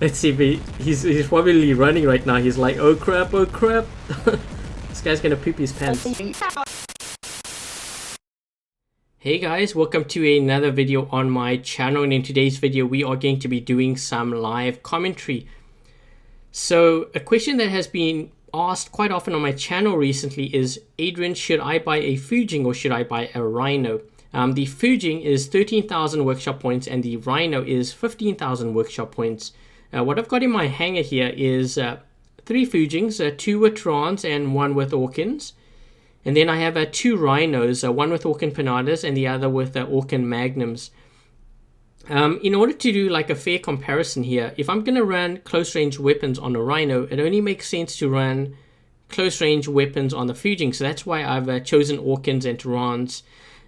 Let's see if he's probably running right now. He's like, oh crap, oh crap. This guy's gonna poop his pants. Hey guys, welcome to another video on my channel, and in today's video we are going to be doing some live commentary. So a question that has been asked quite often on my channel recently is, Adrian, should I buy a Fujin or should I buy a Rhino? The Fujin is 13,000 workshop points and the Rhino is 15,000 workshop points. What I've got in my hanger here is 3 Fujins, 2 with Trons and 1 with Orkins. And then I have 2 Rhinos, one with Orkin Panadas and the other with Orkin Magnums. In order to do like a fair comparison here, if I'm going to run close range weapons on a Rhino, it only makes sense to run close range weapons on the Fujin. So that's why I've chosen Orkins and Trons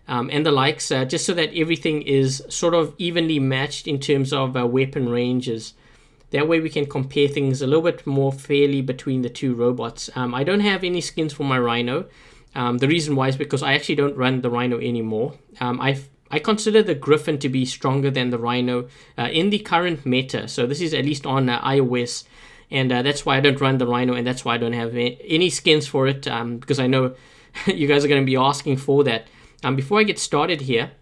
and the likes, just so that everything is sort of evenly matched in terms of weapon ranges. That way we can compare things a little bit more fairly between the two robots. I don't have any skins for my Rhino. The reason why is because I actually don't run the Rhino anymore. I consider the Griffin to be stronger than the Rhino in the current meta. So this is at least on iOS. And that's why I don't run the Rhino, and that's why I don't have any skins for it. Because I know you guys are going to be asking for that. Before I get started here,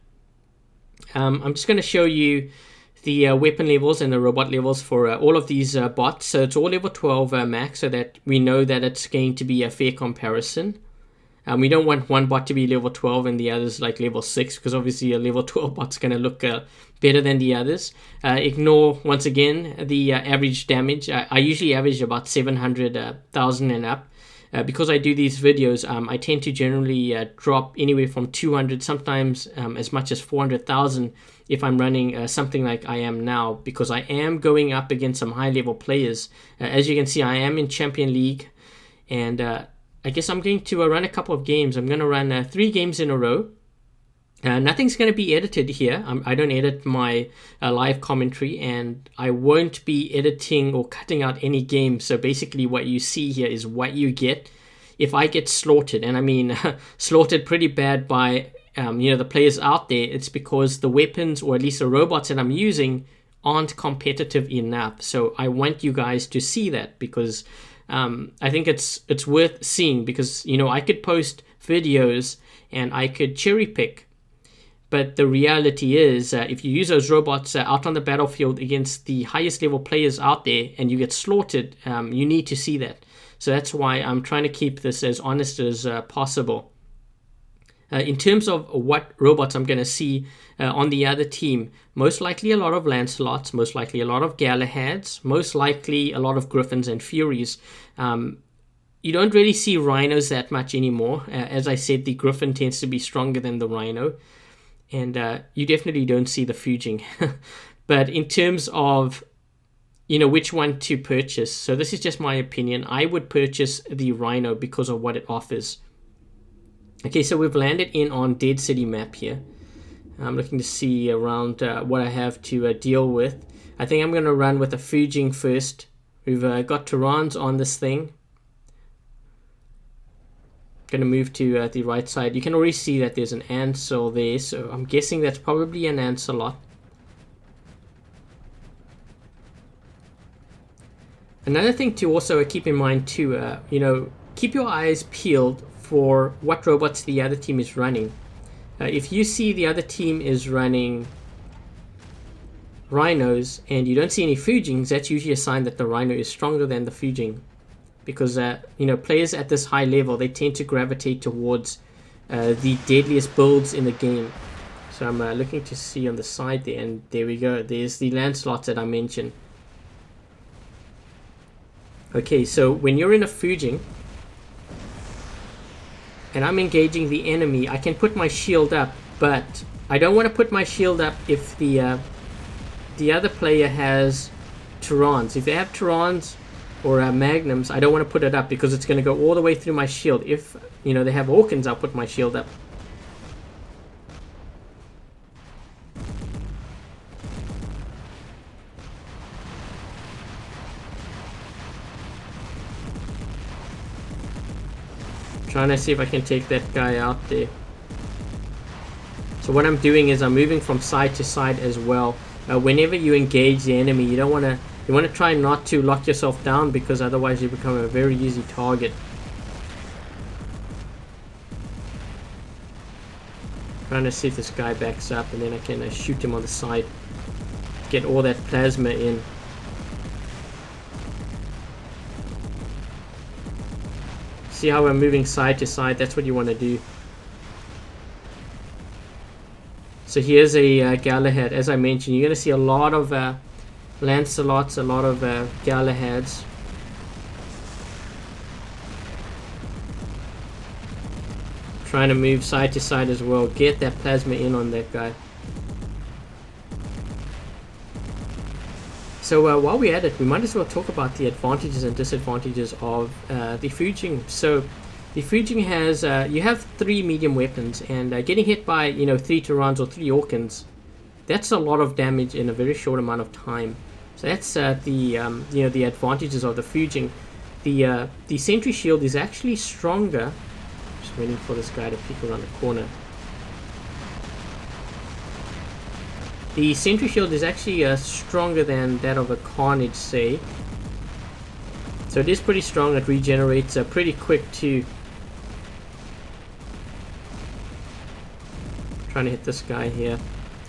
I'm just going to show you the weapon levels and the robot levels for all of these bots. So it's all level 12 max, so that we know that it's going to be a fair comparison. We don't want one bot to be level 12 and the others like level 6, because obviously a level 12 bot's going to look better than the others. Ignore, once again, the average damage. I usually average about 700,000 and up. Because I do these videos, I tend to generally drop anywhere from 200, sometimes as much as 400,000 if I'm running something like I am now, because I am going up against some high level players. As you can see, I am in Champion League, and I guess I'm going to run a couple of games. I'm going to run 3 games in a row. Nothing's going to be edited here. I don't edit my live commentary, and I won't be editing or cutting out any games. So basically what you see here is what you get if I get slaughtered. And I mean slaughtered pretty bad by the players out there. It's because the weapons, or at least the robots that I'm using, aren't competitive enough. So I want you guys to see that, because I think it's worth seeing, because I could post videos and I could cherry pick. But the reality is, if you use those robots out on the battlefield against the highest level players out there and you get slaughtered, you need to see that. So that's why I'm trying to keep this as honest as possible. In terms of what robots I'm going to see on the other team, most likely a lot of Lancelots, most likely a lot of Galahads, most likely a lot of Griffins and Furies. You don't really see Rhinos that much anymore. As I said, the Griffin tends to be stronger than the Rhino. And you definitely don't see the Fujin. But in terms of, which one to purchase, so this is just my opinion, I would purchase the Rhino because of what it offers. Okay, so we've landed in on Dead City map here. I'm looking to see around what I have to deal with. I think I'm going to run with a Fujin first. We've got Terrans on this thing. Going to move to the right side. You can already see that there's an Ansel there, so I'm guessing that's probably an Ancelot. Another thing to also keep in mind too, keep your eyes peeled for what robots the other team is running. If you see the other team is running Rhinos and you don't see any Fujins, that's usually a sign that the Rhino is stronger than the Fujin. Because, players at this high level, they tend to gravitate towards the deadliest builds in the game. So I'm looking to see on the side there, and there we go. There's the Lancelots that I mentioned. Okay, so when you're in a Fujin, and I'm engaging the enemy, I can put my shield up, but I don't want to put my shield up if the other player has Terrans. If they have Terrans or Magnums, I don't want to put it up because it's going to go all the way through my shield. If they have Orkins, I'll put my shield up. Trying to see if I can take that guy out there. So what I'm doing is I'm moving from side to side as well. Whenever you engage the enemy, you don't want to You want to try not to lock yourself down, because otherwise you become a very easy target. Trying to see if this guy backs up, and then I can shoot him on the side. Get all that plasma in. See how we're moving side to side? That's what you want to do. So here's a Galahad. As I mentioned, you're going to see a lot of Lancelots, a lot of Galahads. Trying to move side to side as well. Get that plasma in on that guy. So while we're at it, we might as well talk about the advantages and disadvantages of the Fujin. So the Fujin has, you have 3 medium weapons, and getting hit by 3 Turans or 3 Orkans, that's a lot of damage in a very short amount of time. So that's the advantages of the Fujin. The sentry shield is actually stronger. Just waiting for this guy to peek around the corner. The sentry shield is actually stronger than that of a Carnage, say. So it is pretty strong. It regenerates pretty quick too. Trying to hit this guy here.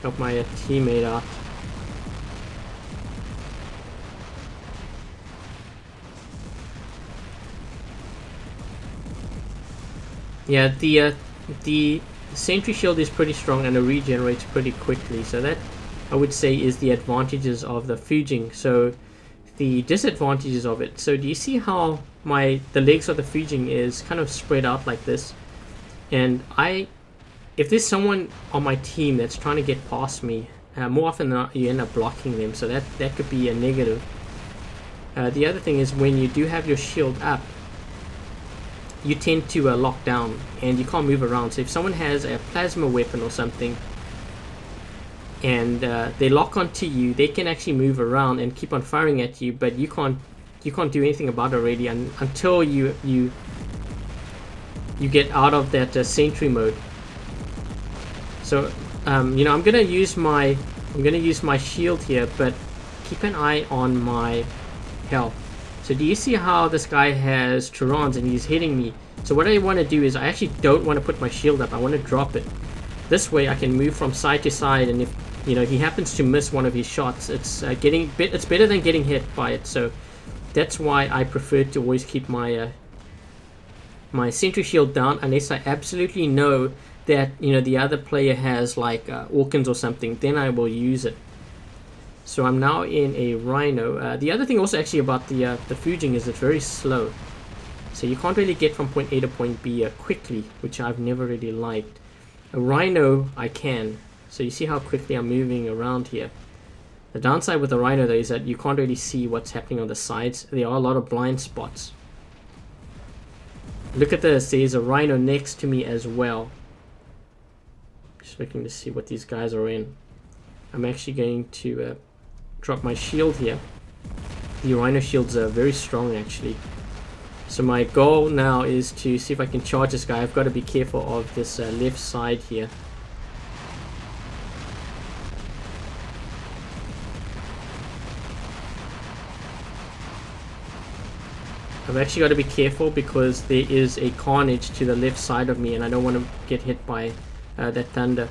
Help my teammate out. Yeah, the sentry shield is pretty strong and it regenerates pretty quickly. So that, I would say, is the advantages of the Fujin. So the disadvantages of it. So do you see how the legs of the Fujin is kind of spread out like this? And if there's someone on my team that's trying to get past me, more often than not you end up blocking them. So that could be a negative. The other thing is, when you do have your shield up, you tend to lock down and you can't move around. So if someone has a plasma weapon or something and they lock onto you, they can actually move around and keep on firing at you, but you can't do anything about it already until you get out of that sentry mode. So I'm gonna use my shield here, but keep an eye on my health. So do you see how this guy has Turans and he's hitting me? So what I want to do is, I actually don't want to put my shield up. I want to drop it. This way I can move from side to side, and if he happens to miss one of his shots, it's better than getting hit by it. So that's why I prefer to always keep my my sentry shield down, unless I absolutely know that the other player has like Orkans or something. Then I will use it. So I'm now in a Rhino. The other thing also actually about the Fujin is it's very slow. So you can't really get from point A to point B quickly, which I've never really liked. A Rhino I can. So you see how quickly I'm moving around here. The downside with the Rhino though is that you can't really see what's happening on the sides. There are a lot of blind spots. Look at this, there's a Rhino next to me as well. Just looking to see what these guys are in. I'm actually going to drop my shield here. The Rhino shields are very strong actually. So my goal now is to see if I can charge this guy. I've got to be careful of this left side here. I've actually got to be careful because there is a Carnage to the left side of me and I don't want to get hit by that thunder.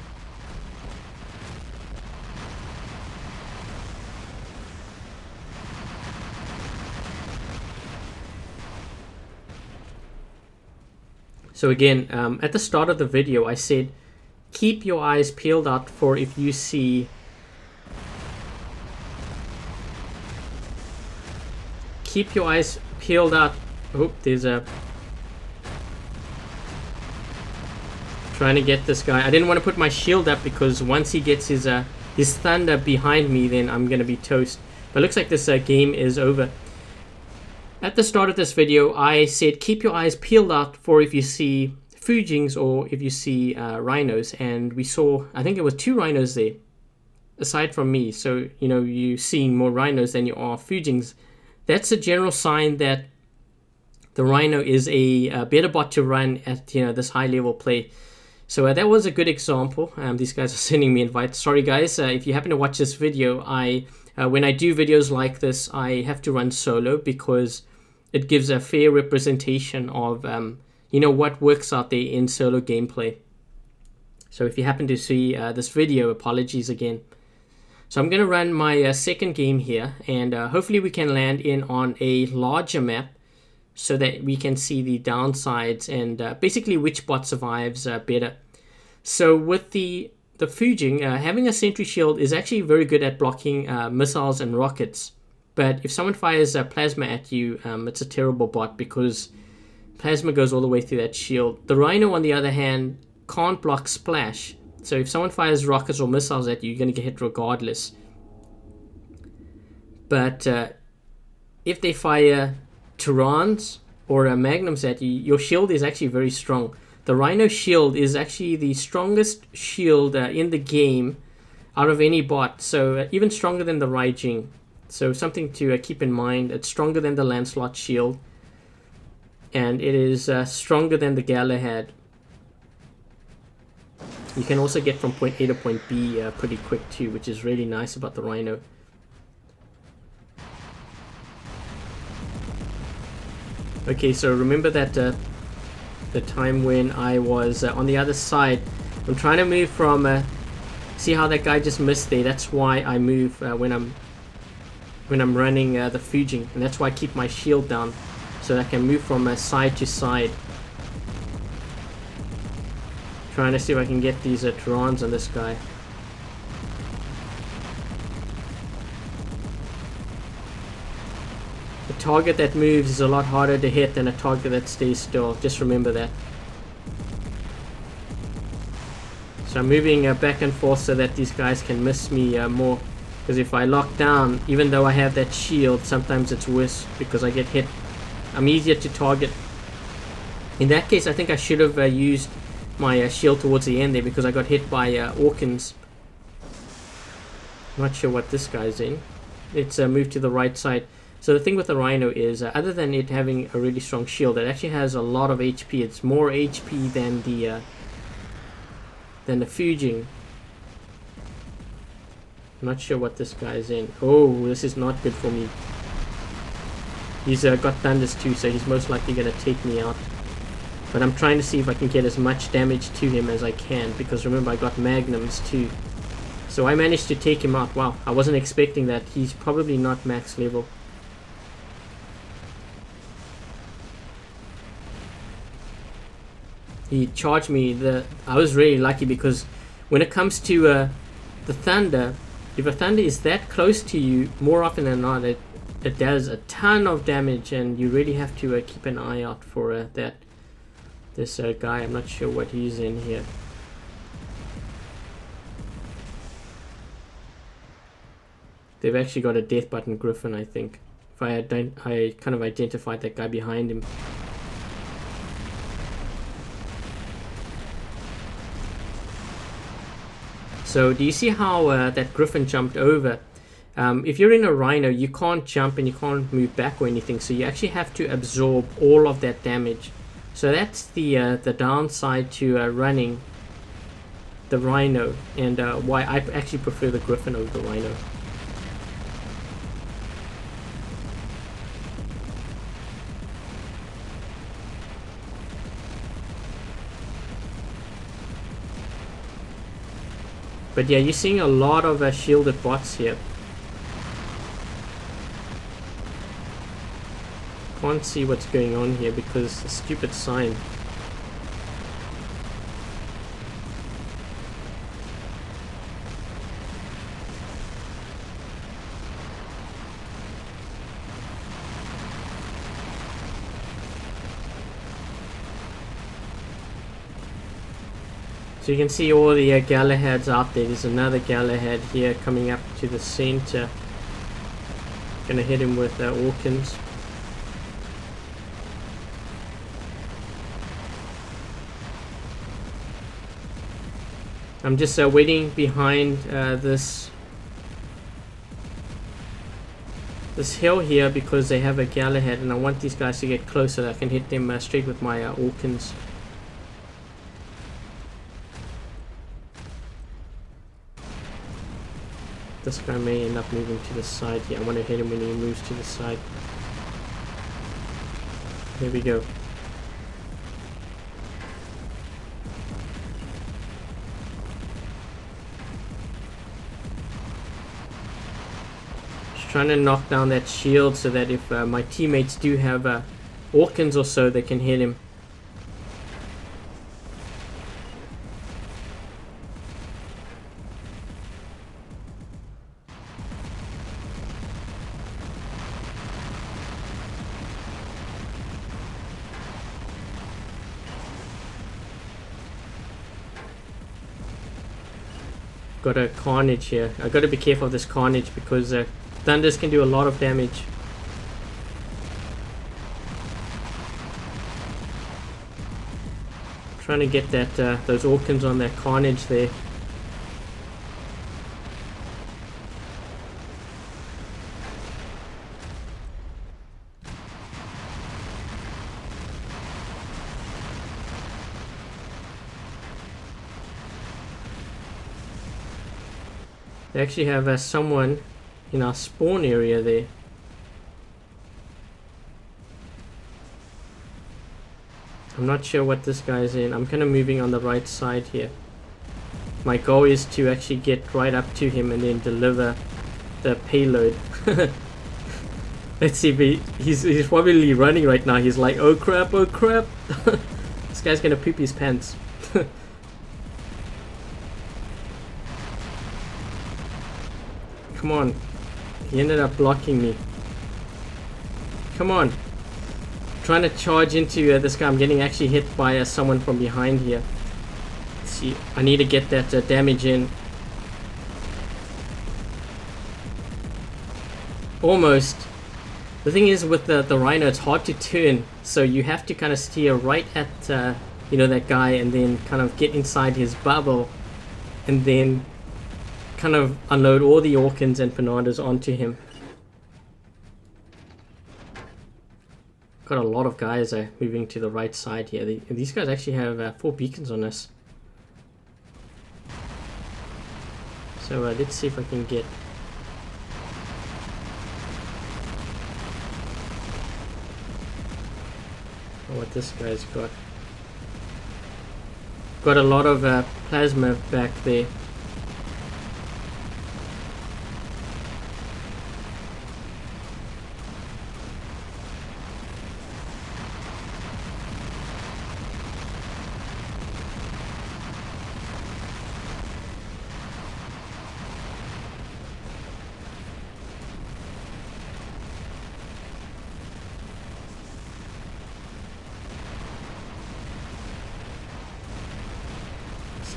So again, at the start of the video I said keep your eyes peeled out for if you see peeled out. Oh, there's a trying to get this guy. I didn't want to put my shield up because once he gets his thunder behind me, then I'm gonna be toast. But it looks like this game is over. At the start of this video I said keep your eyes peeled out for if you see Fujins or if you see Rhinos, and we saw, I think it was 2 Rhinos there aside from me. So you're seeing more Rhinos than you are Fujins. That's a general sign that the Rhino is a better bot to run at this high level play. So that was a good example. These guys are sending me invites. Sorry guys, if you happen to watch this video, I When I do videos like this, I have to run solo because it gives a fair representation of what works out there in solo gameplay. So if you happen to see this video, apologies again. So I'm going to run my second game here, and hopefully we can land in on a larger map so that we can see the downsides and basically which bot survives better. So with the Fujin, having a sentry shield is actually very good at blocking missiles and rockets. But if someone fires plasma at you, it's a terrible bot because plasma goes all the way through that shield. The Rhino, on the other hand, can't block splash. So if someone fires rockets or missiles at you, you're going to get hit regardless. But if they fire Turans or magnums at you, your shield is actually very strong. The Rhino shield is actually the strongest shield in the game out of any bot. So even stronger than the RAIJIN. So something to keep in mind. It's stronger than the Lancelot shield. And it is stronger than the Galahad. You can also get from point A to point B pretty quick too, which is really nice about the Rhino. Okay, so remember that the time when I was on the other side. I'm trying to move from... see how that guy just missed there? That's why I move when I'm running the Fujin, and that's why I keep my shield down so that I can move from side to side. Trying to see if I can get these Turans on this guy. A target that moves is a lot harder to hit than a target that stays still. Just remember that. So I'm moving back and forth so that these guys can miss me more. Because if I lock down, even though I have that shield, sometimes it's worse because I get hit. I'm easier to target. In that case, I think I should have used my shield towards the end there because I got hit by Orkans. Not sure what this guy's in. It's moved to the right side. So the thing with the Rhino is, other than it having a really strong shield, it actually has a lot of HP. It's more HP than the Fujin. I'm not sure what this guy's in. Oh, this is not good for me. He's got thunders too, so he's most likely going to take me out. But I'm trying to see if I can get as much damage to him as I can, because remember I got magnums too. So I managed to take him out. Wow, I wasn't expecting that. He's probably not max level. He charged me. I was really lucky because when it comes to the thunder, if a thunder is that close to you, more often than not it does a ton of damage, and you really have to keep an eye out for that. This guy, I'm not sure what he's in here. They've actually got a death button griffin, I think. If I kind of identified that guy behind him. So do you see how that griffin jumped over? If you're in a Rhino, you can't jump and you can't move back or anything, so you actually have to absorb all of that damage. So that's the downside to running the Rhino, and why I actually prefer the Griffin over the Rhino. But yeah, you're seeing a lot of shielded bots here. Can't see what's going on here because the stupid sign. So you can see all the Galahads out there. There's another Galahad here coming up to the center. Gonna hit him with Orkans. I'm just waiting behind this hill here because they have a Galahad, and I want these guys to get closer so that I can hit them straight with my Orkans. This guy may end up moving to the side here. I want to hit him when he moves to the side. There we go. Just trying to knock down that shield so that if my teammates do have Orkans or so, they can hit him. Got a Carnage here. I got to be careful of this Carnage because Thunders can do a lot of damage. Trying to get that those Orkans on that Carnage there. They actually have someone in our spawn area there. I'm not sure what this guy's in. I'm kind of moving on the right side here. My goal is to actually get right up to him and then deliver the payload. Let's see if he's probably running right now. He's like, oh crap, oh crap. This guy's gonna poop his pants. Come on. He ended up blocking me. Come on. Trying to charge into this guy. I'm getting actually hit by someone from behind here. Let's see. I need to get that damage in. Almost. The thing is with the Rhino, it's hard to turn. So you have to kind of steer right at you know, that guy and then kind of get inside his bubble. And then kind of unload all the Orkans and Panadas onto him. Got a lot of guys moving to the right side here. These guys actually have 4 beacons on us. So let's see if I can get... what this guy's got. Got a lot of plasma back there.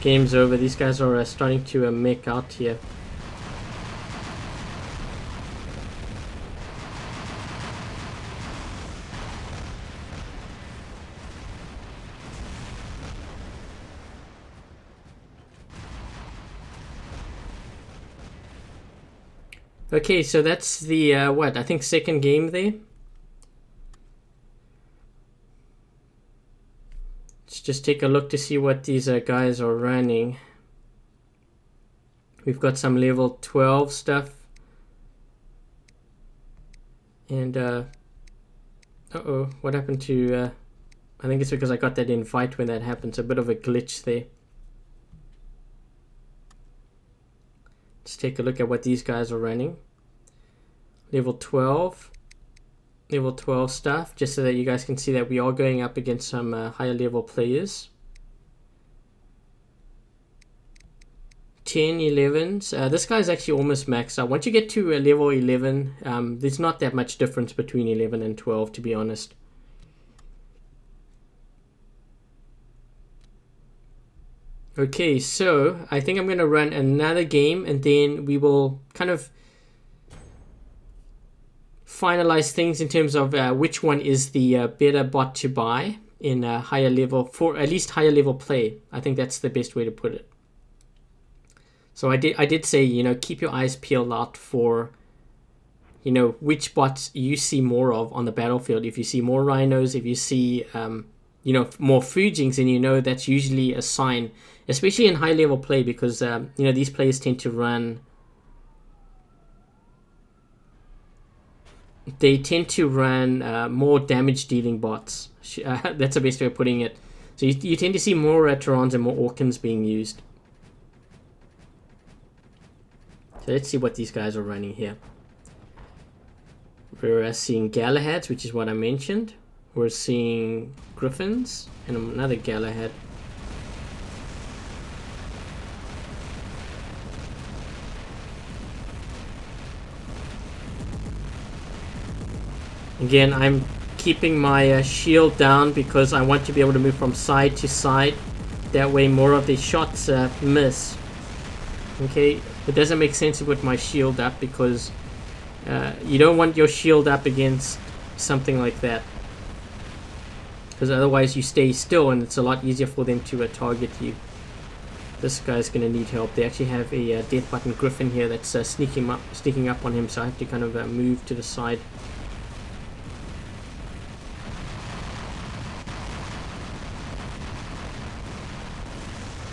Game's over. These guys are starting to make out here. Okay, so that's the what, I think second game there. Let's just take a look to see what these guys are running. We've got some level 12 stuff. And, uh-oh, what happened to, I think it's because I got that invite when that happens. A bit of a glitch there. Let's take a look at what these guys are running. Level 12. Level 12 stuff, just so that you guys can see that we are going up against some higher level players. 10, 11s. This guy's actually almost maxed out. Once you get to level 11, there's not that much difference between 11 and 12, to be honest. Okay, so I think I'm going to run another game and then we will kind of finalize things in terms of which one is the better bot to buy in a higher level, for at least higher level play. I think that's the best way to put it. So I did say, you know, keep your eyes peeled out for, you know, which bots you see more of on the battlefield. If you see more Rhinos, if you see you know, more Fujins, and you know that's usually a sign, especially in high level play, because you know, these players tend to run they tend to run more damage dealing bots. That's the best way of putting it. So you tend to see more Terrans and more Orkans being used. So let's see what these guys are running here. We're seeing Galahads, which is what I mentioned. We're seeing Griffins and another Galahad. Again, I'm keeping my shield down because I want to be able to move from side to side. That way more of the shots miss. Okay, it doesn't make sense to put my shield up because you don't want your shield up against something like that. Because otherwise you stay still and it's a lot easier for them to target you. This guy's going to need help. They actually have a death button Griffin here that's sneaking up on him, so I have to kind of move to the side.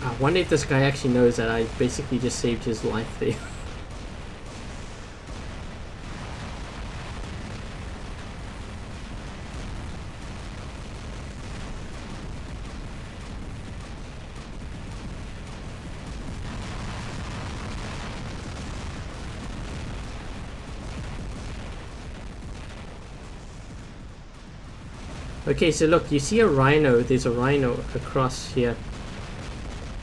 I wonder if this guy actually knows that I basically just saved his life there. Okay, so look, you see a Rhino. There's a Rhino across here.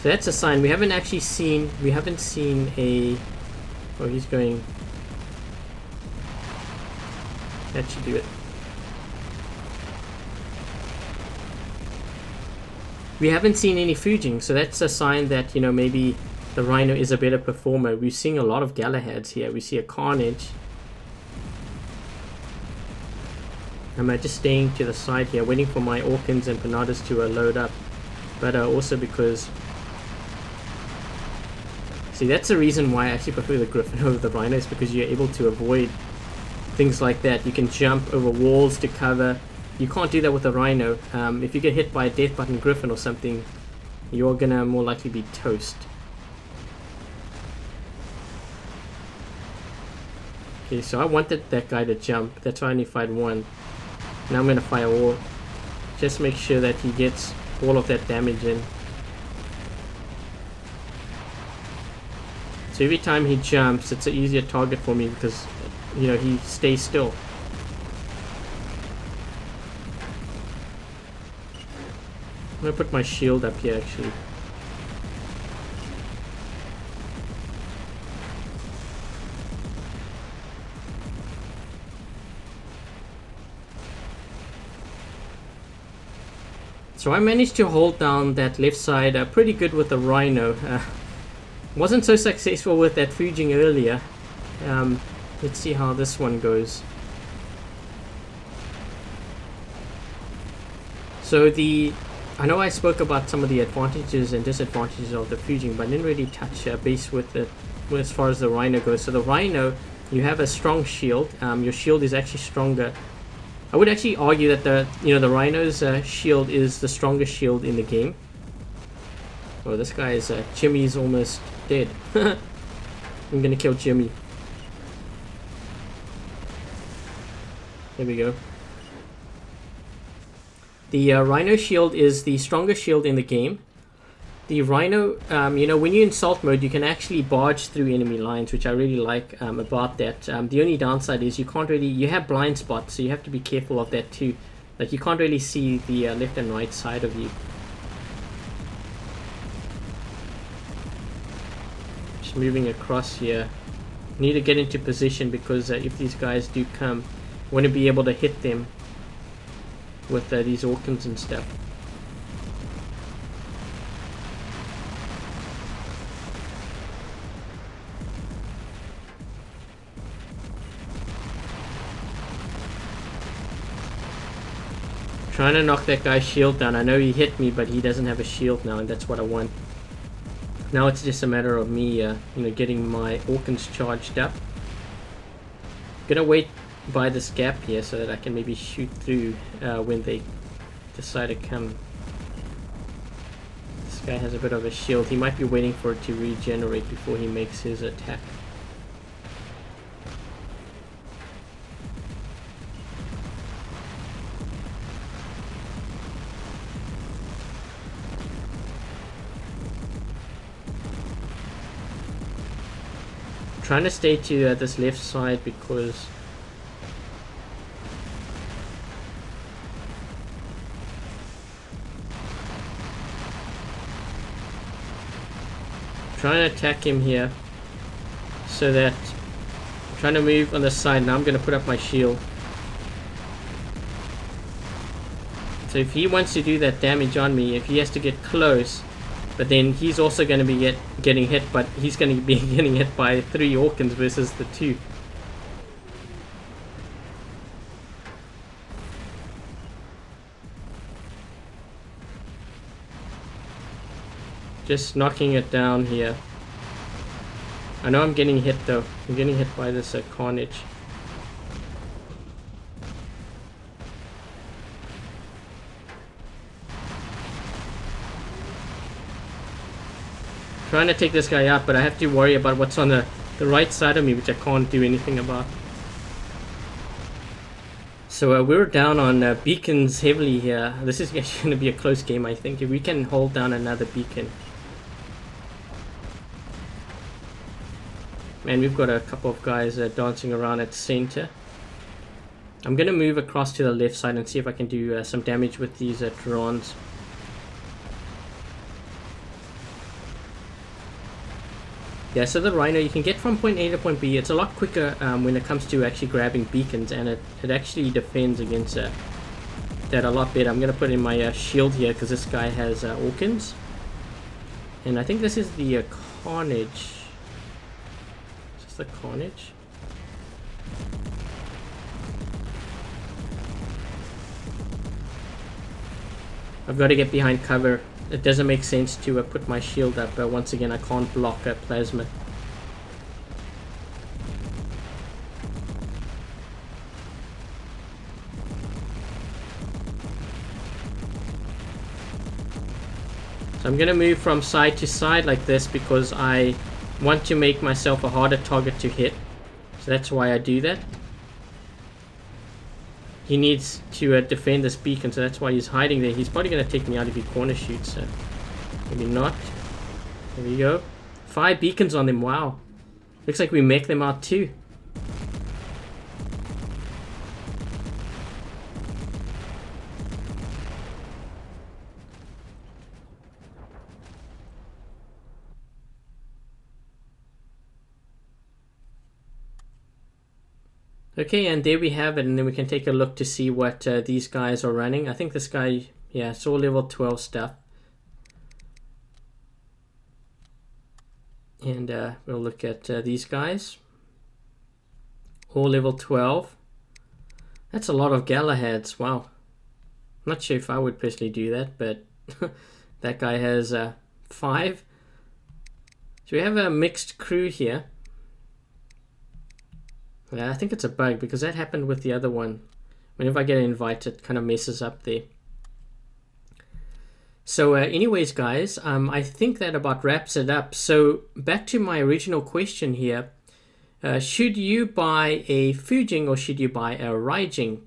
So that's a sign. We haven't seen a... Oh, he's going... That should do it. We haven't seen any Fujin, so that's a sign that, you know, maybe the Rhino is a better performer. We're seeing a lot of Galahads here. We see a Carnage. I'm just staying to the side here, waiting for my Orkans and Panadas to load up. But also because... See, that's the reason why I actually prefer the Griffin over the Rhino, is because you're able to avoid things like that. You can jump over walls to cover. You can't do that with a Rhino. If you get hit by a death button Griffin or something, you're gonna more likely be toast. Okay, so I wanted that guy to jump. That's why I only fired one. Now I'm gonna fire all. Just make sure that he gets all of that damage in. So every time he jumps, it's an easier target for me because, you know, he stays still. I'm gonna put my shield up here actually. So I managed to hold down that left side pretty good with the Rhino. Wasn't so successful with that Fujin earlier. Let's see how this one goes. So I know I spoke about some of the advantages and disadvantages of the Fujin, but I didn't really touch base with it as far as the Rhino goes. So the Rhino, you have a strong shield. Your shield is actually stronger. I would actually argue that the Rhino's shield is the strongest shield in the game. Oh, this guy is Jimmy's almost dead. I'm gonna kill Jimmy. There we go. The Rhino shield is the strongest shield in the game. The Rhino, you know, when you're in salt mode, you can actually barge through enemy lines, which I really like about that. The only downside is you have blind spots, so you have to be careful of that too. Like, you can't really see the left and right side of you. Just moving across here. Need to get into position because if these guys do come, I want to be able to hit them with these Orkans and stuff. Trying to knock that guy's shield down. I know he hit me, but he doesn't have a shield now, and that's what I want. Now it's just a matter of me, you know, getting my Orkans charged up. Gonna wait by this gap here so that I can maybe shoot through when they decide to come. This guy has a bit of a shield. He might be waiting for it to regenerate before he makes his attack. trying to stay to this left side because I'm trying to attack him here, so that I'm trying to move on the side. Now I'm going to put up my shield. So if he wants to do that damage on me, if he has to get close, but then he's also going to be getting hit, but he's going to be getting hit by 3 Orkans versus the 2. Just knocking it down here. I know I'm getting hit though. I'm getting hit by this Carnage. Trying to take this guy out, but I have to worry about what's on the right side of me, which I can't do anything about. So we're down on beacons heavily here. This is actually going to be a close game, I think. If we can hold down another beacon. Man, we've got a couple of guys dancing around at the center. I'm going to move across to the left side and see if I can do some damage with these drones. Yeah, so the Rhino, you can get from point A to point B. It's a lot quicker when it comes to actually grabbing beacons, and it actually defends against that a lot better. I'm going to put in my shield here because this guy has Orkans. And I think this is the Carnage. Is this the Carnage? I've got to get behind cover. It doesn't make sense to put my shield up, but once again I can't block a plasma. So I'm going to move from side to side like this because I want to make myself a harder target to hit. So that's why I do that. He needs to defend this beacon, so that's why he's hiding there. He's probably going to take me out if he corner shoots, so maybe not. There we go. 5 beacons on them, wow. Looks like we make them out too. Okay, and there we have it, and then we can take a look to see what these guys are running. I think this guy, yeah, it's all level 12 stuff. And we'll look at these guys. All level 12. That's a lot of Galahads, wow. I'm not sure if I would personally do that, but that guy has 5. So we have a mixed crew here. Yeah, I think it's a bug because that happened with the other one. Whenever I get invited, it kind of messes up there. So anyways, guys, I think that about wraps it up. So back to my original question here. Should you buy a Fujin or should you buy a RAIJIN?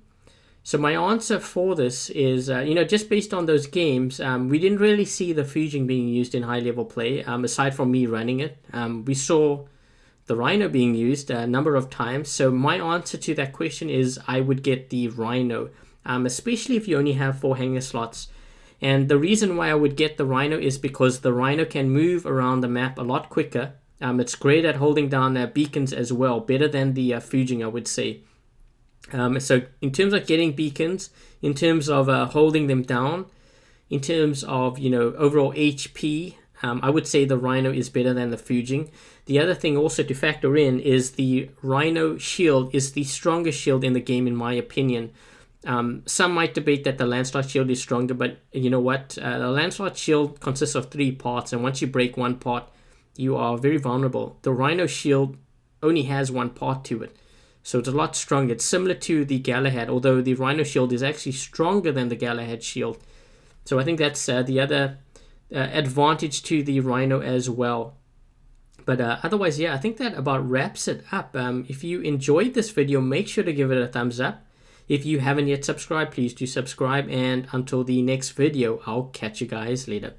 So my answer for this is, you know, just based on those games, we didn't really see the Fujin being used in high level play, aside from me running it. We saw the Rhino being used a number of times. So my answer to that question is I would get the Rhino, especially if you only have 4 hanger slots. And the reason why I would get the Rhino is because the Rhino can move around the map a lot quicker. It's great at holding down beacons as well, better than the Fujin, I would say. So in terms of getting beacons, in terms of holding them down, in terms of, you know, overall HP, I would say the Rhino is better than the Fujin. The other thing also to factor in is the Rhino shield is the strongest shield in the game, in my opinion. Some might debate that the Lancelot shield is stronger, but you know what? The Lancelot shield consists of 3 parts, and once you break one part, you are very vulnerable. The Rhino shield only has 1 part to it, so it's a lot stronger. It's similar to the Galahad, although the Rhino shield is actually stronger than the Galahad shield. So I think that's the other advantage to the Rhino as well. But otherwise, yeah, I think that about wraps it up. If you enjoyed this video, make sure to give it a thumbs up. If you haven't yet subscribed, please do subscribe. And until the next video, I'll catch you guys later.